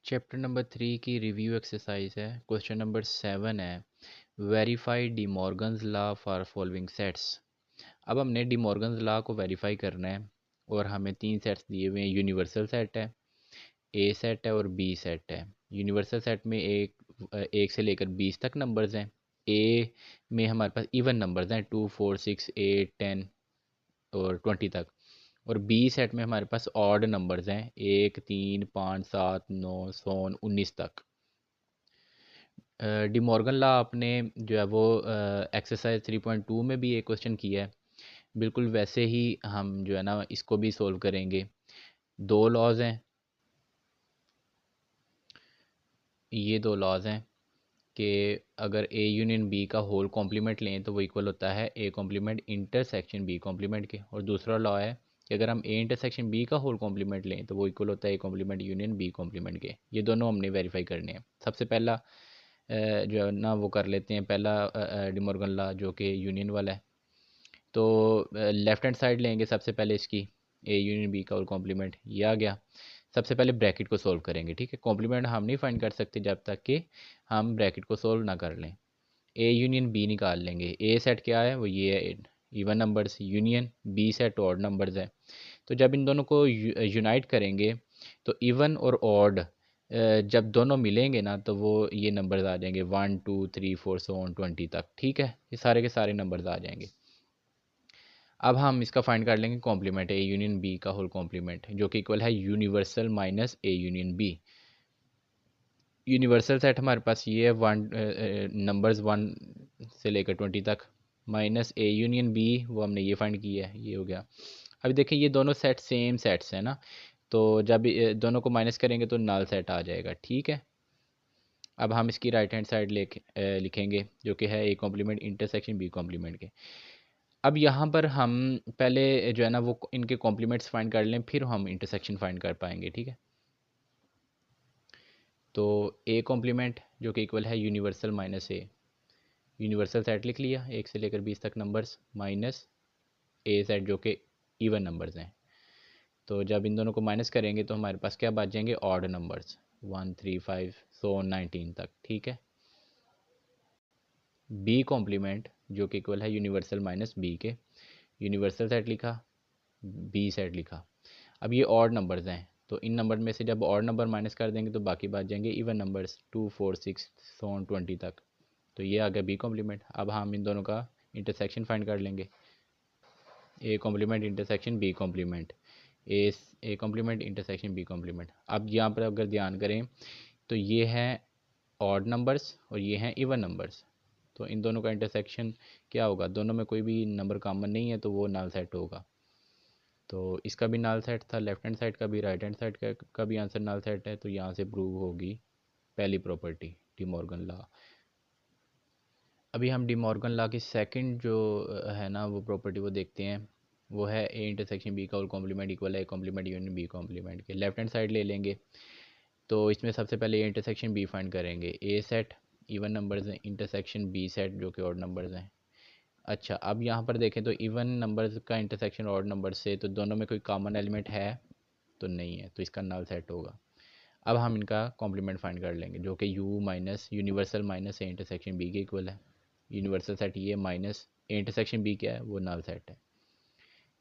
Chapter number 3 की review exercise है। Question number 7 है, verify D Morgan's law for following sets. अब हमने डी मॉर्गन्स लॉ को वेरीफाई करना है और हमें 3 सेट्स दिए हुए हैं। यूनिवर्सल सेट है, ए सेट है और बी सेट है। यूनिवर्सल सेट में एक से लेकर 20 तक नंबर्स हैं। ए में हमारे पास इवन नंबर्स हैं 2 4 6 8 10 और 20 तक। और बी सेट में हमारे पास ऑड नंबर्स हैं 1 3 5 7 9 16 19 तक। डी मॉर्गन लॉ आपने जो है वो एक्सरसाइज 3.2 में भी एक क्वेश्चन किया है। बिल्कुल वैसे ही हम जो है ना इसको भी सोल्व करेंगे। दो लॉज हैं, ये दो लॉज हैं कि अगर ए यूनियन बी का होल कॉम्प्लीमेंट लें तो वो इक्वल होता है A complement intersection B complement के। और दूसरा लॉ है कि अगर हम ए इंटरसेक्शन बी का होल कॉम्प्लीमेंट लें तो वो इक्वल होता है A complement union B complement के। ये दोनों हमने वेरीफाई करने हैं। सबसे पहला जो है ना वो कर लेते हैं। पहला डी मॉर्गन लॉ जो कि यूनियन वाला है, तो लेफ्ट हैंड साइड लेंगे सबसे पहले इसकी, ए यूनियन बी का होल कॉम्प्लीमेंट ये आ गया। सबसे पहले ब्रैकेट को सोल्व करेंगे, ठीक है। कॉम्प्लीमेंट हम नहीं फाइंड कर सकते जब तक कि हम ब्रैकेट को सोल्व ना कर लें। ए यूनियन बी निकाल लेंगे। ए सेट क्या है, वो ये है even numbers, union B set odd numbers है। तो जब इन दोनों को यूनाइट करेंगे तो इवन और ऑड जब दोनों मिलेंगे ना तो वो ये नंबर्स आ जाएंगे 1 2 3 4 सो ऑन 20 तक, ठीक है। ये सारे के सारे नंबर्स आ जाएंगे। अब हम इसका फाइंड कर लेंगे कॉम्प्लीमेंट, ए यूनियन बी का होल कॉम्प्लीमेंट जो कि इक्वल है universal minus A union B. Universal set हमारे पास ये है नंबर्स 1 से लेकर 20 तक, माइनस ए यूनियन बी वो हमने ये फाइंड किया है, ये हो गया। अभी देखें ये दोनों सेट सेम सेट्स हैं ना, तो जब दोनों को माइनस करेंगे तो नल सेट आ जाएगा, ठीक है। अब हम इसकी राइट हैंड साइड लिखेंगे जो कि है A complement intersection B complement के। अब यहाँ पर हम पहले जो है ना वो इनके कॉम्प्लीमेंट्स फाइंड कर लें, फिर हम इंटरसेक्शन फाइंड कर पाएंगे, ठीक है। तो ए कॉम्प्लीमेंट जो कि इक्वल है यूनिवर्सल माइनस ए, यूनिवर्सल सेट लिख लिया 1 से लेकर 20 तक नंबर्स, माइनस ए सेट जो कि इवन नंबर्स हैं। तो जब इन दोनों को माइनस करेंगे तो हमारे पास क्या बच जाएंगे, ऑड नंबर्स 1 3 5 सो 19 तक, ठीक है। बी कॉम्प्लीमेंट जो कि इक्वल है यूनिवर्सल माइनस बी के, यूनिवर्सल सेट लिखा, बी सेट लिखा। अब ये ऑड नंबर्स हैं तो इन नंबर में से जब ऑड नंबर माइनस कर देंगे तो बाकी बच जाएंगे इवन नंबर्स 2 4 6 सो 20 तक। तो ये आ गया बी कॉम्प्लीमेंट। अब हम इन दोनों का इंटरसेक्शन फाइंड कर लेंगे, A complement intersection B complement, A complement intersection B complement. अब यहाँ पर अगर ध्यान करें तो ये हैं ऑड नंबर्स और ये हैं इवन नंबर्स, तो इन दोनों का इंटरसेक्शन क्या होगा, दोनों में कोई भी नंबर कॉमन नहीं है तो वो नल सेट होगा। तो इसका भी नल सेट था, लेफ्ट हैंड साइड का भी, राइट हैंड साइड का भी आंसर नल सेट है। तो यहाँ से प्रूव होगी पहली प्रॉपर्टी डी मॉर्गन लॉ। अभी हम डी मॉर्गन लॉ की सेकंड जो है ना वो प्रॉपर्टी वो देखते हैं। वो है ए इंटरसेक्शन बी का होल कॉम्प्लीमेंट इक्वल है A complement union B complement के। लेफ्ट हैंड साइड ले लेंगे तो इसमें सबसे पहले ए इंटरसेक्शन बी फाइंड करेंगे। ए सेट इवन नंबर्स हैं, इंटरसेक्शन बी सेट जो कि ऑड नंबर्स हैं। अच्छा, अब यहाँ पर देखें तो इवन नंबर्स का इंटरसेक्शन ऑड नंबर से, तो दोनों में कोई कॉमन एलिमेंट है तो नहीं है, तो इसका नल सेट होगा। अब हम इनका कॉम्प्लीमेंट फाइंड कर लेंगे जो कि U minus universal minus A intersection B के इक्वल है। यूनिवर्सल सेट ये माइनस ए इंटरसेक्शन बी क्या है, वो नल सेट है।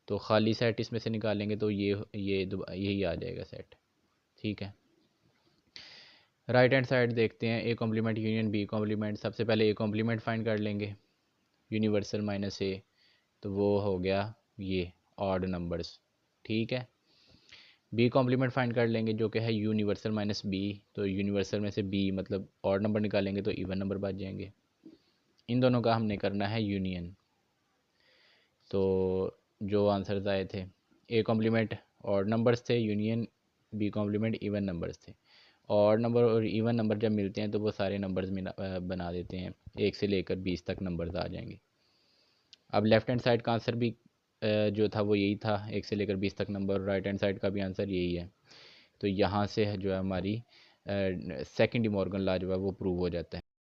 तो खाली सेट इसमें से निकालेंगे तो ये यही आ जाएगा सेट, ठीक है। राइट हैंड साइड देखते हैं, A complement union B complement. सबसे पहले ए कॉम्प्लीमेंट फाइंड कर लेंगे, यूनिवर्सल माइनस ए, तो वो हो गया ये ऑड नंबर्स, ठीक है। बी कॉम्प्लीमेंट फाइंड कर लेंगे जो कि है यूनिवर्सल माइनस बी, तो यूनिवर्सल में से बी मतलब ऑड नंबर निकालेंगे तो इवन नंबर बच जाएंगे। इन दोनों का हमने करना है यूनियन। तो जो आंसर्स आए थे, ए कॉम्प्लीमेंट ऑड नंबर्स थे, union B complement even numbers थे। ऑड नंबर और इवन नंबर जब मिलते हैं तो वो सारे नंबर्स बना देते हैं, 1 से लेकर 20 तक नंबर्स आ जाएंगे। अब लेफ्ट हैंड साइड का आंसर भी जो था वो यही था, 1 से लेकर 20 तक नंबर। राइट हैंड साइड का भी आंसर यही है। तो यहाँ से जो है हमारी सेकंड डी मॉर्गन लॉ जो है वो प्रूव हो जाता है।